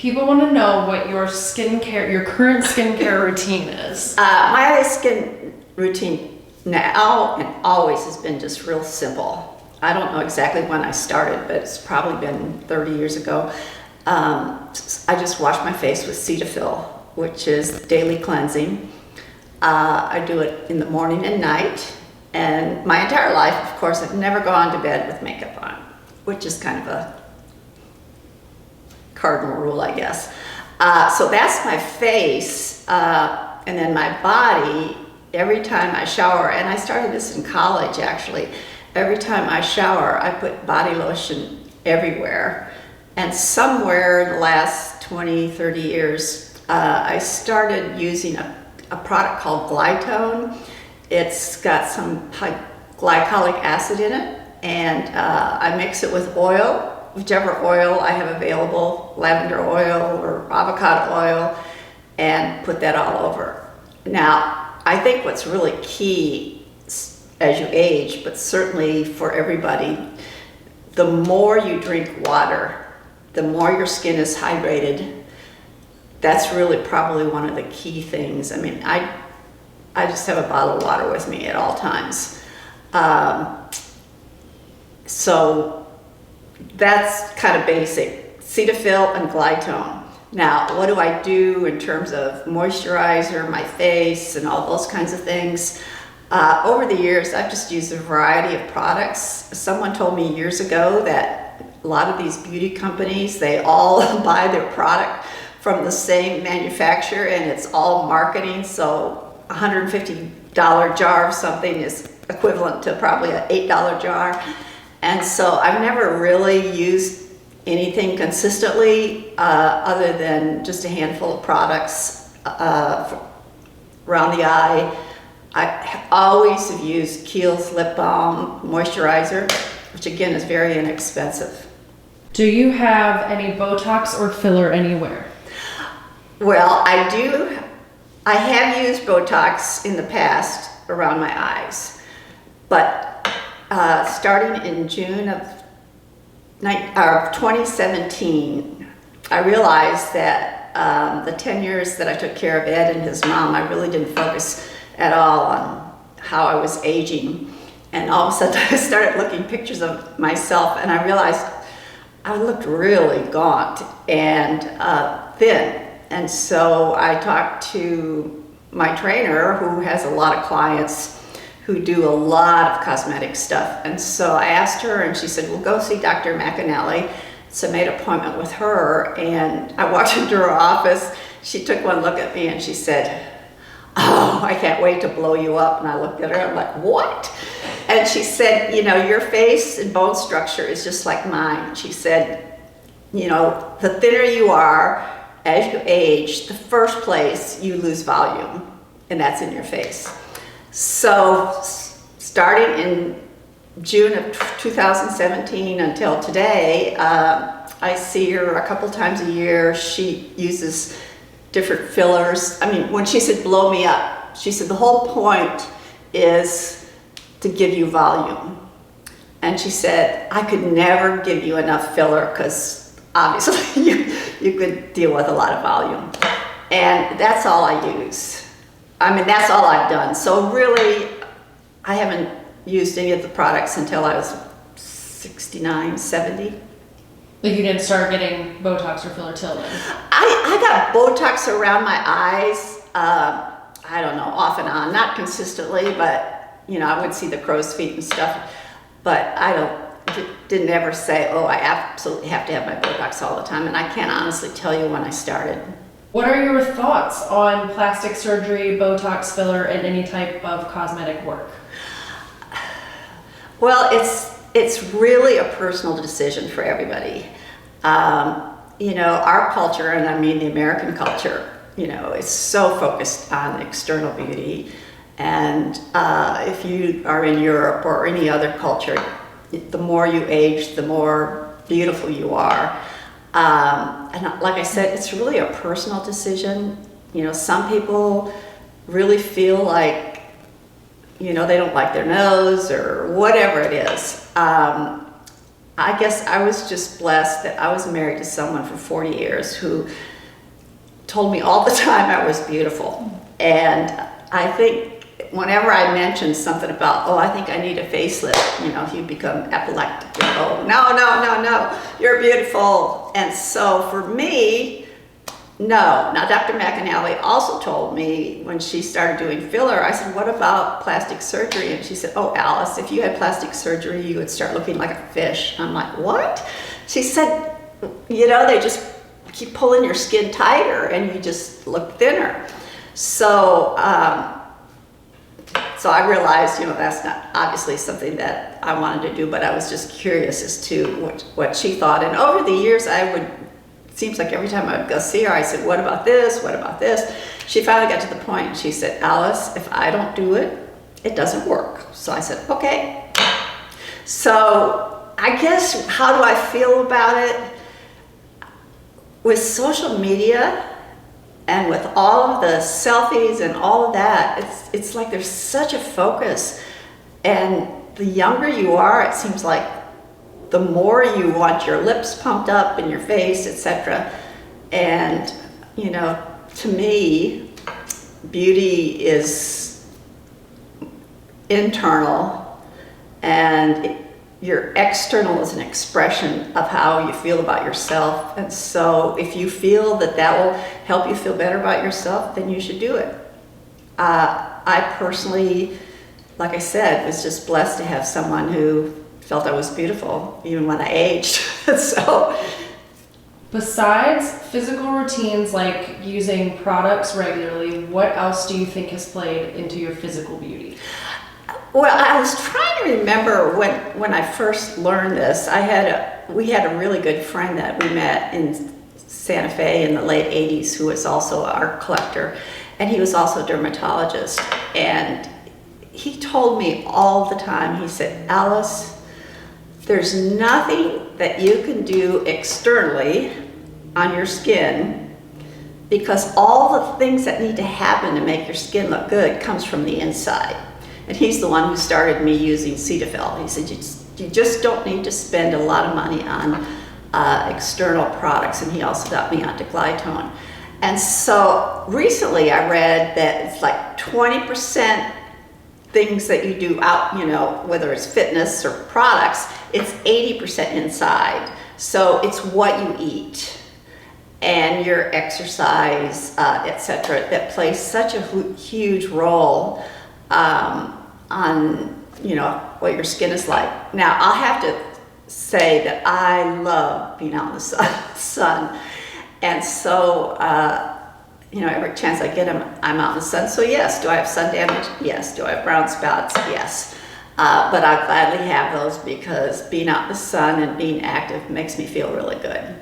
People want to know what your current skincare routine is. My skin routine now and always has been just real simple. I don't know exactly when I started, but it's probably been 30 years ago. I just wash my face with Cetaphil, which is daily cleansing. I do it in the morning and night. And my entire life, of course, I've never gone to bed with makeup on, which is kind of a cardinal rule, I guess. So that's my face. And then my body, every time I shower, and I started this in college actually, every time I shower, I put body lotion everywhere. And somewhere in the last 20, 30 years, I started using a product called Glytone. It's got some glycolic acid in it, and I mix it with oil, whichever oil I have available, lavender oil or avocado oil, and put that all over. Now, I think what's really key as you age, but certainly for everybody, the more you drink water, the more your skin is hydrated. That's really probably one of the key things. I mean, I just have a bottle of water with me at all times. So that's kind of basic. Cetaphil and Glytone. Now, what do I do in terms of moisturizer, my face, and all those kinds of things? Over the years, I've just used a variety of products. Someone told me years ago that a lot of these beauty companies, they all buy their product from the same manufacturer, and it's all marketing. So $150 jar of something is equivalent to probably an $8 jar. And so I've never really used anything consistently other than just a handful of products around the eye. I always have used Kiehl's lip balm moisturizer, which again is very inexpensive. Do you have any Botox or filler anywhere? Well, I do. I have used Botox in the past around my eyes, but starting in June of 2017, I realized that the 10 years that I took care of Ed and his mom, I really didn't focus at all on how I was aging. And all of a sudden I started looking pictures of myself, and I realized I looked really gaunt and thin. And so I talked to my trainer, who has a lot of clients who do a lot of cosmetic stuff. And so I asked her, and she said, well, go see Dr. McAnally. So I made an appointment with her, and I walked into her office. She took one look at me and she said, oh, I can't wait to blow you up. And I looked at her, I'm like, what? And she said, you know, your face and bone structure is just like mine. She said, you know, the thinner you are, as you age, the first place you lose volume, and that's in your face. So starting in June of 2017 until today, I see her a couple times a year. She uses different fillers. I mean, when she said blow me up, she said the whole point is to give you volume. And she said, I could never give you enough filler because obviously you could deal with a lot of volume. And that's all I use. I mean, that's all I've done. So really, I haven't used any of the products until I was 69, 70. Like you didn't start getting Botox or filler till then? I got Botox around my eyes, I don't know, off and on, not consistently, but you know, I would see the crow's feet and stuff, but didn't ever say, oh, I absolutely have to have my Botox all the time, and I can't honestly tell you when I started. What are your thoughts on plastic surgery, Botox, filler, and any type of cosmetic work? Well, it's really a personal decision for everybody. You know, our culture, and I mean the American culture, you know, is so focused on external beauty. And if you are in Europe or any other culture, the more you age, the more beautiful you are. And like I said, it's really a personal decision. You know, some people really feel like, you know, they don't like their nose or whatever it is. I guess I was just blessed that I was married to someone for 40 years who told me all the time I was beautiful. And I think whenever I mentioned something about, oh, I think I need a facelift, you know, if you become epileptic, you go, no, you're beautiful. And so for me, no. Now, Dr. McAnally also told me when she started doing filler, I said, what about plastic surgery? And she said, oh, Alice, if you had plastic surgery, you would start looking like a fish. I'm like, what? She said, you know, they just keep pulling your skin tighter and you just look thinner. So, so I realized, you know, that's not obviously something that I wanted to do, but I was just curious as to what she thought. And over the years, seems like every time I would go see her, I said, what about this? What about this? She finally got to the point, she said, Alice, if I don't do it, it doesn't work. So I said, okay. So I guess, how do I feel about it? With social media and with all of the selfies and all of that, it's like there's such a focus. And the younger you are, it seems like the more you want your lips pumped up in your face, etc. And, you know, to me, beauty is internal, and your external is an expression of how you feel about yourself. And so if you feel that that will help you feel better about yourself, then you should do it. I personally, like I said, was just blessed to have someone who felt I was beautiful, even when I aged. So, besides physical routines like using products regularly, what else do you think has played into your physical beauty? well, I was trying to remember when I first learned this. We had a really good friend that we met in Santa Fe in the late 80s who was also an art collector, and he was also a dermatologist. And he told me all the time, he said, Alice, there's nothing that you can do externally on your skin, because all the things that need to happen to make your skin look good comes from the inside. And he's the one who started me using Cetaphil. He said, you just don't need to spend a lot of money on external products. And he also got me onto Glytone. And so recently I read that it's like 20% things that you do out, you know, whether it's fitness or products, it's 80% inside. So it's what you eat and your exercise, etc., that plays such a huge role on, you know, what your skin is like. Now, I'll have to say that I love being out in the sun. And so, you know, every chance I get, I'm out in the sun. So yes, do I have sun damage? Yes. Do I have brown spots? Yes. But I gladly have those, because being out in the sun and being active makes me feel really good.